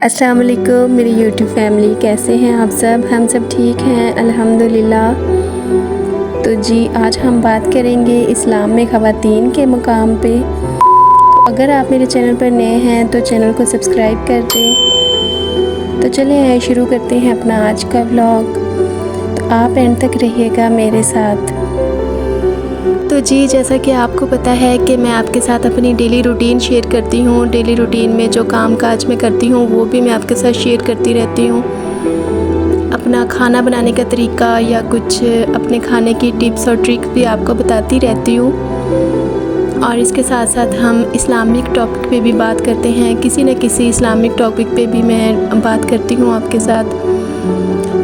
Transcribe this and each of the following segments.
अस्सलाम वालेकुम मेरी यूट्यूब फैमिली, कैसे हैं आप सब। हम सब ठीक हैं अल्हम्दुलिल्लाह। तो जी आज हम बात करेंगे इस्लाम में ख़वातीन के मुकाम पे। तो अगर आप मेरे चैनल पर नए हैं तो चैनल को सब्सक्राइब कर दें। तो चलिए शुरू करते हैं अपना आज का व्लॉग। तो आप एंड तक रहिएगा मेरे साथ। तो जी जैसा कि आपको पता है कि मैं आपके साथ अपनी डेली रूटीन शेयर करती हूँ। डेली रूटीन में जो काम काज मैं करती हूँ वो भी मैं आपके साथ शेयर करती रहती हूँ। अपना खाना बनाने का तरीका या कुछ अपने खाने की टिप्स और ट्रिक भी आपको बताती रहती हूँ। और इसके साथ साथ हम इस्लामिक टॉपिक पे भी बात करते हैं। किसी न किसी इस्लामिक टॉपिक पे भी मैं बात करती हूँ आपके साथ।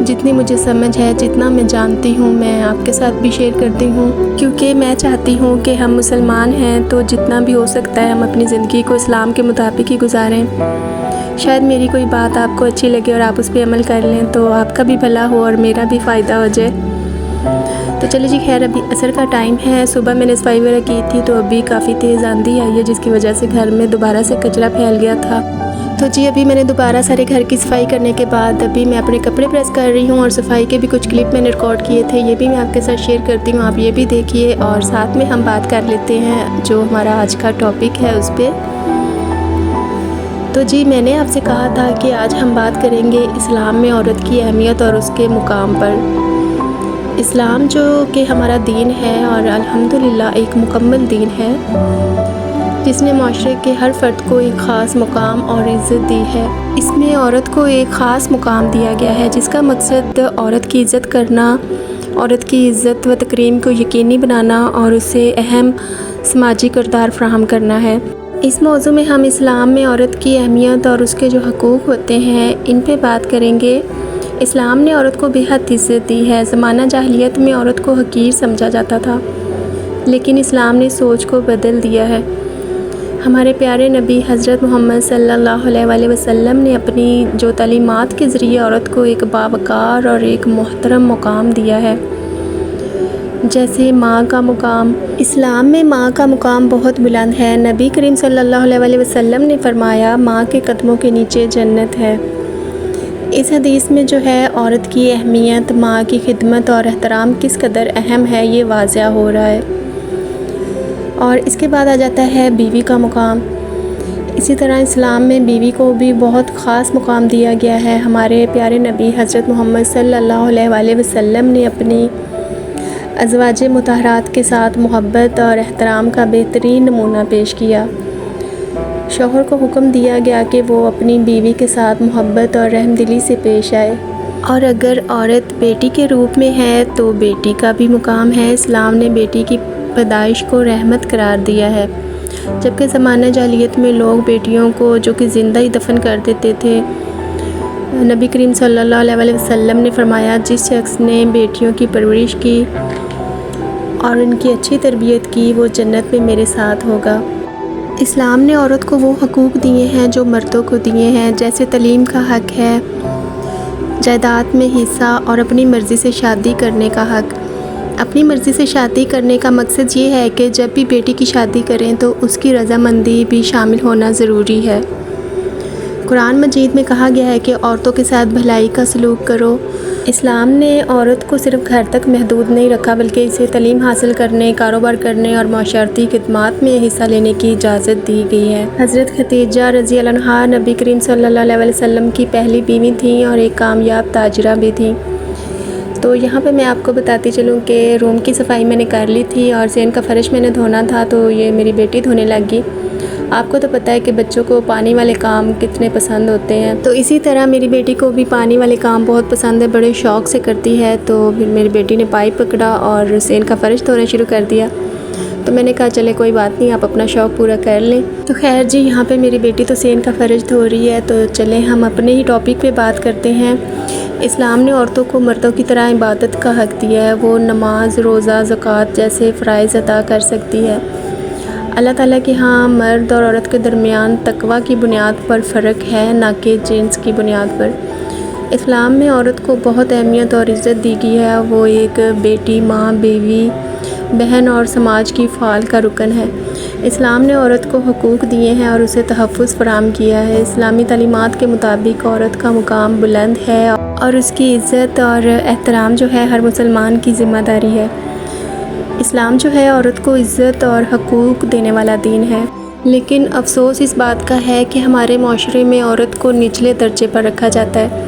जितनी मुझे समझ है, जितना मैं जानती हूँ, मैं आपके साथ भी शेयर करती हूँ, क्योंकि मैं चाहती हूँ कि हम मुसलमान हैं तो जितना भी हो सकता है हम अपनी ज़िंदगी को इस्लाम के मुताबिक ही गुजारें। शायद मेरी कोई बात आपको अच्छी लगे और आप उस पर अमल कर लें तो आपका भी भला हो और मेरा भी फ़ायदा हो जाए। तो चलिए जी, खैर अभी असर का टाइम है। सुबह मैंने सफाई वगैरह की थी तो अभी काफ़ी तेज़ आंधी आई है, जिसकी वजह से घर में दोबारा से कचरा फैल गया था। तो जी अभी मैंने दोबारा सारे घर की सफाई करने के बाद अभी मैं अपने कपड़े प्रेस कर रही हूँ और सफाई के भी कुछ क्लिप मैंने रिकॉर्ड किए थे, ये भी मैं आपके साथ शेयर करती हूँ। आप ये भी देखिए और साथ में हम बात कर लेते हैं जो हमारा आज का टॉपिक है उस पर। तो जी मैंने आपसे कहा था कि आज हम बात करेंगे इस्लाम में औरत की अहमियत और उसके मुकाम पर। इस्लाम जो कि हमारा दीन है और अल्हम्दुलिल्लाह एक मुकम्मल दीन है, जिसने माशरे के हर फ़र्द को एक ख़ास मुकाम और इज़्ज़त दी है। इसमें औरत को एक ख़ास मुकाम दिया गया है, जिसका मकसद औरत की इज़्ज़त करना, औरत की इज़्ज़त व तकरीम को यकीनी बनाना और उसे अहम समाजी किरदार फ़राहम करना है। इस मौजू में हम इस्लाम में औरत की अहमियत और उसके जो हकूक़ होते हैं इन पे बात करेंगे। इस्लाम ने औरत को बेहद इज़्ज़त दी है। ज़माना जाहिलियत में औरत को हकीर समझा जाता था, लेकिन इस्लाम ने सोच को बदल दिया है। हमारे प्यारे नबी हज़रत मोहम्मद सल्लल्लाहु अलैहि वसल्लम ने अपनी जो तालीमात के ज़रिए औरत को एक बावकार और एक मोहतरम मुकाम दिया है। जैसे माँ का मुकाम, इस्लाम में माँ का मुकाम बहुत बुलंद है। नबी करीम सल्लल्लाहु अलैहि वसल्लम ने फरमाया, माँ के कदमों के नीचे जन्नत है। इस हदीस में जो है औरत की अहमियत, माँ की खिदमत और एहतराम किस कदर अहम है ये वाज़िया हो रहा है। और इसके बाद आ जाता है बीवी का मुकाम। इसी तरह इस्लाम में बीवी को भी बहुत ख़ास मुकाम दिया गया है। हमारे प्यारे नबी हज़रत मोहम्मद सल्लल्लाहु अलैहि वसल्लम ने अपनी अज़वाजे मुतहरात के साथ मोहब्बत और एहतराम का बेहतरीन नमूना पेश किया। शौहर को हुक्म दिया गया कि वो अपनी बीवी के साथ मोहब्बत और रहमदिली से पेश आए। और अगर औरत बेटी के रूप में है तो बेटी का भी मुकाम है। इस्लाम ने बेटी की पैदाइश को रहमत करार दिया है, जबकि ज़माना जाहिलियत में लोग बेटियों को जो कि ज़िंदा ही दफन कर देते थे। नबी करीम सल्लल्लाहु अलैहि वसल्लम ने फरमाया, जिस शख्स ने बेटियों की परवरिश की और उनकी अच्छी तरबियत की वो जन्नत में मेरे साथ होगा। इस्लाम ने औरत को वो हकूक़ दिए हैं जो मर्दों को दिए हैं, जैसे तलीम का हक़ है, जायदाद में हिस्सा और अपनी मर्ज़ी से शादी करने का हक़। अपनी मर्ज़ी से शादी करने का मकसद ये है कि जब भी बेटी की शादी करें तो उसकी रज़ामंदी भी शामिल होना ज़रूरी है। कुरान मजीद में कहा गया है कि औरतों के साथ भलाई का सलूक करो। इस्लाम ने औरत को सिर्फ़ घर तक महदूद नहीं रखा, बल्कि इसे तलीम हासिल करने, कारोबार करने और माशरती खिदमात में हिस्सा लेने की इजाज़त दी गई है। हज़रत खदीजा रज़ी अल्लाह अन्हा नबी करीम सल्लल्लाहु अलैहि वसल्लम की पहली बीवी थीं और एक कामयाब ताजरा भी थीं। तो यहाँ पे मैं आपको बताती चलूँ कि रूम की सफाई मैंने कर ली थी और ज़ेन का फ़र्श मैंने धोना था, तो ये मेरी बेटी धोने लग गई। आपको तो पता है कि बच्चों को पानी वाले काम कितने पसंद होते हैं, तो इसी तरह मेरी बेटी को भी पानी वाले काम बहुत पसंद है, बड़े शौक़ से करती है। तो फिर मेरी बेटी ने पाइप पकड़ा और ज़ेन का फ़र्श धोना शुरू कर दिया। तो मैंने कहा चले कोई बात नहीं, आप अपना शौक़ पूरा कर लें। तो खैर जी, यहाँ पे मेरी बेटी तो ज़ेन का फ़र्श धो रही है। तो चलें हम अपने ही टॉपिक पे बात करते हैं। इस्लाम ने औरतों को मर्दों की तरह इबादत का हक़ दिया है। वो नमाज, रोज़ा, ज़कात जैसे फ़राइज़ अदा कर सकती है। अल्लाह ताला के यहाँ मर्द और औरत के दरमियान तक़वा की बुनियाद पर फ़र्क है, ना कि जिन्स की बुनियाद पर। इस्लाम में औरत को बहुत अहमियत और इज़्ज़त दी गई है। वो एक बेटी, माँ, बीवी, बहन और समाज की फ़ाल का रुकन है। इस्लाम ने औरत को हुकूक दिए हैं और उसे तहफ़्फ़ुज़ फ़राहम किया है। इस्लामी तालीमात के मुताबिक औरत का मुकाम बुलंद है और उसकी इज़्ज़त और एहतराम जो है हर मुसलमान की ज़िम्मेदारी है। इस्लाम जो है औरत को इज़्ज़त और हकूक़ देने वाला दीन है, लेकिन अफ़सोस इस बात का है कि हमारे माशरे में औरत को निचले दर्जे पर रखा जाता है।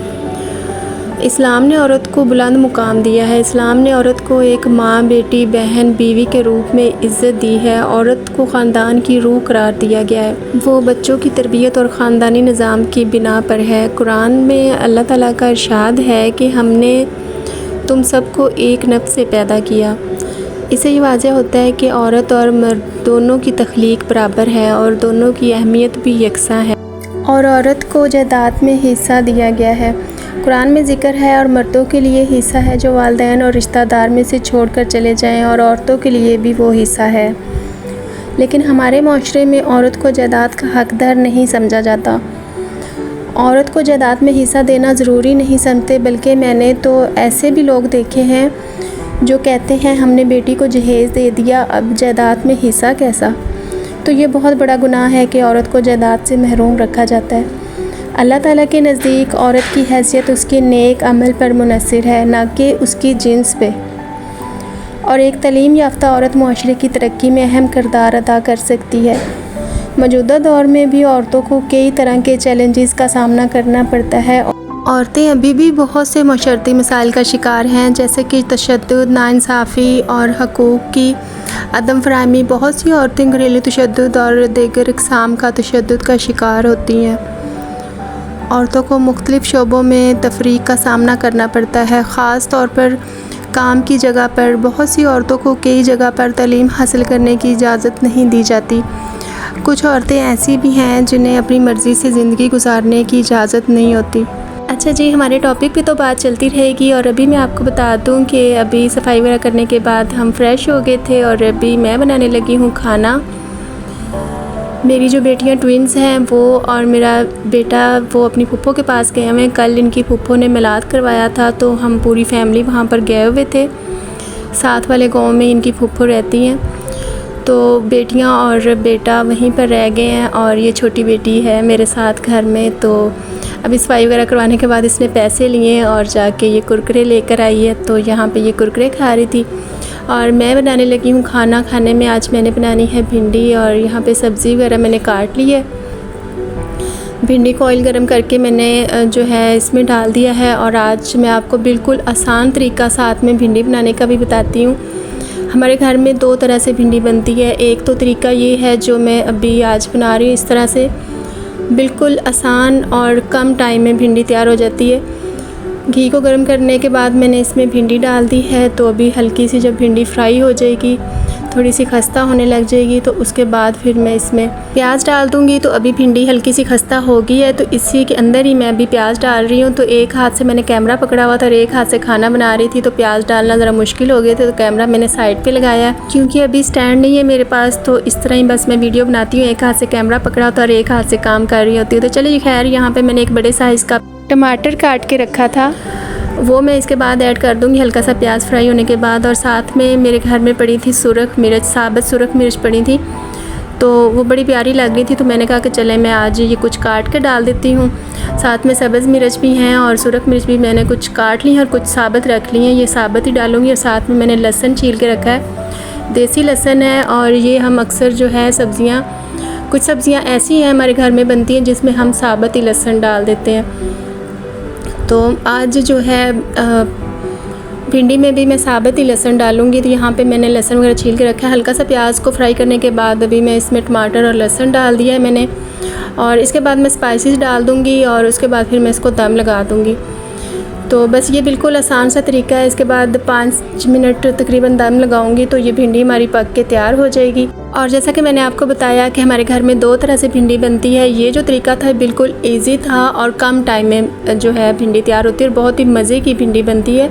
इस्लाम ने औरत को बुलंद मुकाम दिया है। इस्लाम ने औरत को एक माँ, बेटी, बहन, बीवी के रूप में इज़्ज़त दी है। औरत को ख़ानदान की रूह करार दिया गया है। वो बच्चों की तरबियत और ख़ानदानी निज़ाम की बिना पर है। कुरान में अल्लाह ताला का इरशाद है कि हमने तुम सबको एक नफ्स से पैदा किया। इससे ये वाज़ेह होता है कि औरत और मर्द दोनों की तख्लीक बराबर है और दोनों की अहमियत भी यकसां है और औरत को जायदाद में हिस्सा दिया गया है। कुरान में ज़िक्र है और मर्दों के लिए हिस्सा है जो वालिदैन और रिश्तेदार में से छोड़कर चले जाएं, और औरतों के लिए भी वो हिस्सा है। लेकिन हमारे माशरे में औरत को जायदाद का हकदार नहीं समझा जाता। औरत को जायदाद में हिस्सा देना ज़रूरी नहीं समझते, बल्कि मैंने तो ऐसे भी लोग देखे हैं जो कहते हैं हमने बेटी को जहेज़ दे दिया, अब जायदाद में हिस्सा कैसा। तो ये बहुत बड़ा गुनाह है कि औरत को जायदाद से महरूम रखा जाता है। अल्लाह ताला के नज़दीक औरत की हैसियत उसके नेक अमल पर मुनहसर है, ना कि उसकी जिन्स पे। और एक तालीम याफ्ता औरत मुआशरे की तरक्की में अहम किरदार अदा कर सकती है। मौजूदा दौर में भी औरतों को कई तरह के चैलेंजेस का सामना करना पड़ता है। औरतें अभी भी बहुत से माशरती मसाइल का शिकार हैं, जैसे कि तशद्दुद, नाइंसाफ़ी और हकूक़ की अदम फ़राहमी। बहुत सी औरतें घरेलू तशद्दुद और दीगर इक़साम का तशद्दुद का शिकार होती हैं। औरतों को मुख्तलिफ़ शोबों में तफरीक़ का सामना करना पड़ता है, ख़ास तौर पर काम की जगह पर। बहुत सी औरतों को कई जगह पर तालीम हासिल करने की इजाज़त नहीं दी जाती। कुछ औरतें ऐसी भी हैं जिन्हें अपनी मर्ज़ी से ज़िंदगी गुजारने की इजाज़त नहीं होती। अच्छा जी, हमारे टॉपिक पे तो बात चलती रहेगी, और अभी मैं आपको बता दूं कि अभी सफाई वगैरह करने के बाद हम फ्रेश हो गए थे और अभी मैं बनाने लगी हूँ खाना। मेरी जो बेटियां ट्विन्स हैं वो और मेरा बेटा वो अपनी फूफो के पास गए हुए हैं। कल इनकी फूफो ने मिलाद करवाया था, तो हम पूरी फैमिली वहाँ पर गए हुए थे। साथ वाले गांव में इनकी फूफो रहती हैं, तो बेटियां और बेटा वहीं पर रह गए हैं और ये छोटी बेटी है मेरे साथ घर में। तो अभी सफाई वगैरह करवाने के बाद इसने पैसे लिए और जाके ये कुरकुरे लेकर आई है, तो यहाँ पे ये कुरकुरे खा रही थी और मैं बनाने लगी हूँ खाना। खाने में आज मैंने बनानी है भिंडी, और यहाँ पे सब्ज़ी वगैरह मैंने काट ली है। भिंडी को ऑयल गरम करके मैंने जो है इसमें डाल दिया है, और आज मैं आपको बिल्कुल आसान तरीका साथ में भिंडी बनाने का भी बताती हूँ। हमारे घर में दो तरह से भिंडी बनती है। एक तो तरीका ये है जो मैं अभी आज बना रही हूँ, इस तरह से बिल्कुल आसान और कम टाइम में भिंडी तैयार हो जाती है। घी को गर्म करने के बाद मैंने इसमें भिंडी डाल दी है, तो अभी हल्की सी जब भिंडी फ्राई हो जाएगी, थोड़ी सी खस्ता होने लग जाएगी, तो उसके बाद फिर मैं इसमें प्याज डाल दूँगी। तो अभी भिंडी हल्की सी खस्ता हो गई है, तो इसी के अंदर ही मैं अभी प्याज डाल रही हूँ। तो एक हाथ से मैंने कैमरा पकड़ा हुआ था और एक हाथ से खाना बना रही थी, तो प्याज डालना ज़रा मुश्किल हो गए थे, तो कैमरा मैंने साइड पर लगाया क्योंकि अभी स्टैंड नहीं है मेरे पास। तो इस तरह ही बस मैं वीडियो बनाती हूँ, एक हाथ से कैमरा पकड़ा होता है और एक हाथ से काम कर रही होती है। तो चलिए खैर, यहाँ पर मैंने एक बड़े साइज़ का टमाटर काट के रखा था, वो मैं इसके बाद ऐड कर दूँगी हल्का सा प्याज फ्राई होने के बाद। और साथ में मेरे घर में पड़ी थी सुरख मिर्च, साबुत सुरख मिर्च पड़ी थी, तो वो बड़ी प्यारी लग रही थी, तो मैंने कहा कि चले मैं आज ये कुछ काट के डाल देती हूँ। साथ में सब्ज़ मिर्च भी हैं और सुरख मिर्च भी मैंने कुछ काट ली हैं और कुछ साबुत रख ली हैं, ये साबुत ही डालूँगी। और साथ में मैंने लहसुन छील के रखा है, देसी लहसुन है। और ये हम अक्सर जो है सब्ज़ियाँ, कुछ सब्ज़ियाँ ऐसी हैं हमारे घर में बनती हैं जिसमें हम साबुत ही लहसुन डाल देते हैं। तो आज जो है भिंडी में भी मैं साबुत ही लहसुन डालूँगी। तो यहाँ पे मैंने लहसुन वगैरह छील के रखा है। हल्का सा प्याज को फ्राई करने के बाद अभी मैं इसमें टमाटर और लहसुन डाल दिया है मैंने, और इसके बाद मैं स्पाइसेस डाल दूँगी और उसके बाद फिर मैं इसको दम लगा दूँगी। तो बस ये बिल्कुल आसान सा तरीका है। इसके बाद 5 मिनट तकरीबन दम लगाऊंगी तो ये भिंडी हमारी पक के तैयार हो जाएगी। और जैसा कि मैंने आपको बताया कि हमारे घर में 2 तरह से भिंडी बनती है, ये जो तरीका था बिल्कुल इजी था और कम टाइम में जो है भिंडी तैयार होती है और बहुत ही मज़े की भिंडी बनती है।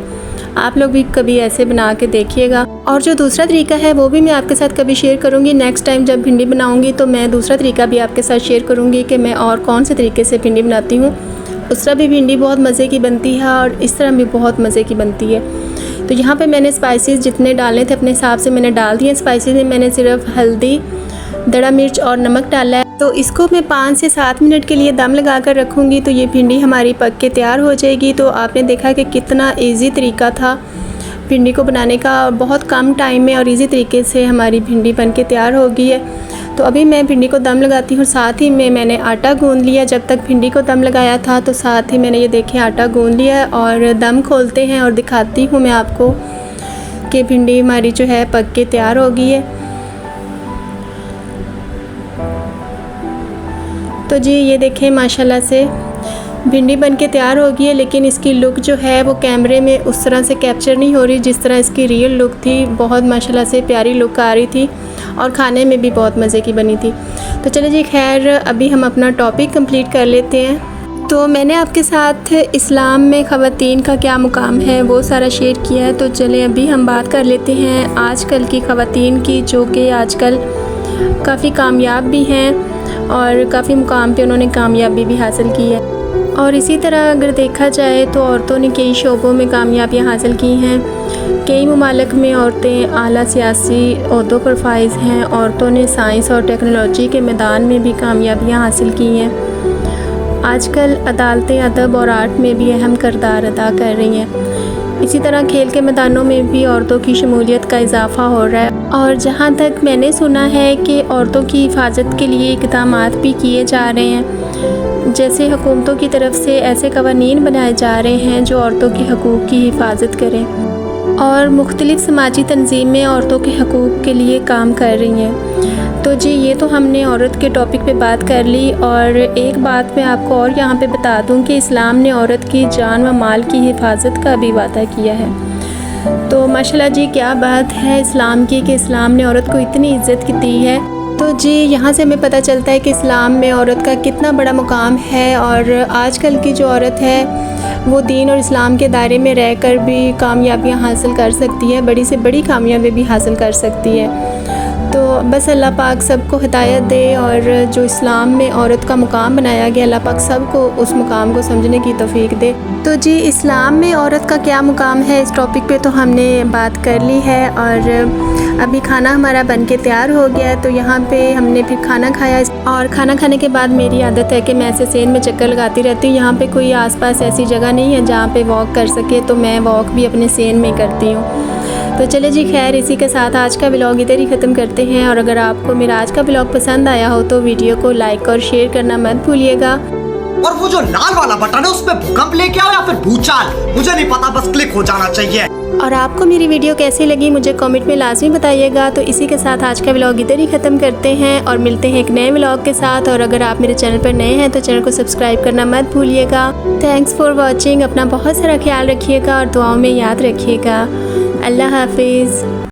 आप लोग भी कभी ऐसे बना के देखिएगा। और जो दूसरा तरीका है वो भी मैं आपके साथ कभी शेयर करूँगी। नेक्स्ट टाइम जब भिंडी बनाऊँगी तो मैं दूसरा तरीका भी आपके साथ शेयर करूँगी कि मैं और कौन से तरीके से भिंडी बनाती हूँ। उस तरह भी भिंडी बहुत मज़े की बनती है और इस तरह भी बहुत मज़े की बनती है। तो यहाँ पे मैंने स्पाइसेस जितने डालने थे अपने हिसाब से मैंने डाल दिए। स्पाइसेस में मैंने सिर्फ हल्दी, दड़ा मिर्च और नमक डाला है। तो इसको मैं 5 से 7 मिनट के लिए दम लगा कर रखूँगी, तो ये भिंडी हमारी पक के तैयार हो जाएगी। तो आपने देखा कि कितना ईज़ी तरीका था भिंडी को बनाने का, बहुत कम टाइम में और इजी तरीके से हमारी भिंडी बन के तैयार हो गई है। तो अभी मैं भिंडी को दम लगाती हूँ, साथ ही में मैंने आटा गूंद लिया। जब तक भिंडी को दम लगाया था तो साथ ही मैंने ये देखें आटा गूंद लिया है। और दम खोलते हैं और दिखाती हूँ मैं आपको कि भिंडी हमारी जो है पक के तैयार हो गई है। तो जी ये देखें माशाल्लाह से भिंडी बन के तैयार हो गई है, लेकिन इसकी लुक जो है वो कैमरे में उस तरह से कैप्चर नहीं हो रही जिस तरह इसकी रियल लुक थी। बहुत माशाल्लाह से प्यारी लुक आ रही थी और खाने में भी बहुत मज़े की बनी थी। तो चलिए जी खैर अभी हम अपना टॉपिक कंप्लीट कर लेते हैं। तो मैंने आपके साथ इस्लाम में ख़वातीन का क्या मुकाम है वो सारा शेयर किया है। तो चलें अभी हम बात कर लेते हैं आजकल की ख़वातीन की, जो कि आजकल काफ़ी कामयाब भी हैं और काफ़ी मुकाम पे उन्होंने कामयाबी भी हासिल की है। और इसी तरह अगर देखा जाए तो औरतों ने कई शोबों में कामयाबियाँ हासिल की हैं। कई ममालिक में औरतें आला सियासी ओहदों पर फाइज हैं। औरतों ने साइंस और टेक्नोलॉजी के मैदान में भी कामयाबियाँ हासिल की हैं। आजकल अदालतें अदब और आर्ट में भी अहम किरदार अदा कर रही हैं। इसी तरह खेल के मैदानों में भी औरतों की शमूलियत का इजाफ़ा हो रहा है। और जहाँ तक मैंने सुना है कि औरतों की हिफाजत के लिए इक़दामात भी किए जा रहे हैं, जैसे हुकूमतों की तरफ से ऐसे क़वानीन बनाए जा रहे हैं जो औरतों के हकूक़ की हिफाजत करें। और मुख्तलिफ़ समाजी तंजीमें औरतों के हकूक़ के लिए काम कर रही हैं। तो जी ये तो हमने औरत के टॉपिक पे बात कर ली। और एक बात मैं आपको और यहाँ पे बता दूँ कि इस्लाम ने औरत की जान व माल की हिफाजत का भी वादा किया है। तो माशाल्लाह जी क्या बात है इस्लाम की कि इस्लाम ने औरत को इतनी इज़्ज़त दी है। तो जी यहाँ से हमें पता चलता है कि इस्लाम में औरत का कितना बड़ा मुकाम है। और आजकल की जो औरत है वो दीन और इस्लाम के दायरे में रहकर भी कामयाबियाँ हासिल कर सकती है, बड़ी से बड़ी कामयाबी भी हासिल कर सकती है। तो बस अल्लाह पाक सबको हिदायत दे और जो इस्लाम में औरत का मुकाम बनाया गया अल्लाह पाक सबको उस मुकाम को समझने की तौफीक दे। तो जी इस्लाम में औरत का क्या मुकाम है इस टॉपिक पे तो हमने बात कर ली है। और अभी खाना हमारा बन के तैयार हो गया है। तो यहाँ पे हमने फिर खाना खाया और खाना खाने के बाद मेरी आदत है कि मैं ऐसे सेन में चक्कर लगाती रहती हूँ। यहाँ पे कोई आसपास ऐसी जगह नहीं है जहाँ पे वॉक कर सके, तो मैं वॉक भी अपने सेन में करती हूँ। तो चले जी खैर इसी के साथ आज का व्लॉग इधर ही ख़त्म करते हैं। और अगर आपको मेरा आज का व्लॉग पसंद आया हो तो वीडियो को लाइक और शेयर करना मत भूलिएगा। और वो जो लाल वाला बटन है उस पे भूकंप लेके आओ या फिर भूचाल, मुझे नहीं पता, बस क्लिक हो जाना चाहिए। और आपको मेरी वीडियो कैसी लगी मुझे कमेंट में लाजमी बताइएगा। तो इसी के साथ आज का व्लॉग इधर ही ख़त्म करते हैं और मिलते हैं एक नए व्लॉग के साथ। और अगर आप मेरे चैनल पर नए हैं तो चैनल को सब्सक्राइब करना मत भूलिएगा। Thanks for watching. अपना बहुत सारा ख्याल रखिएगा और दुआओं में याद रखिएगा। अल्लाह हाफिज़।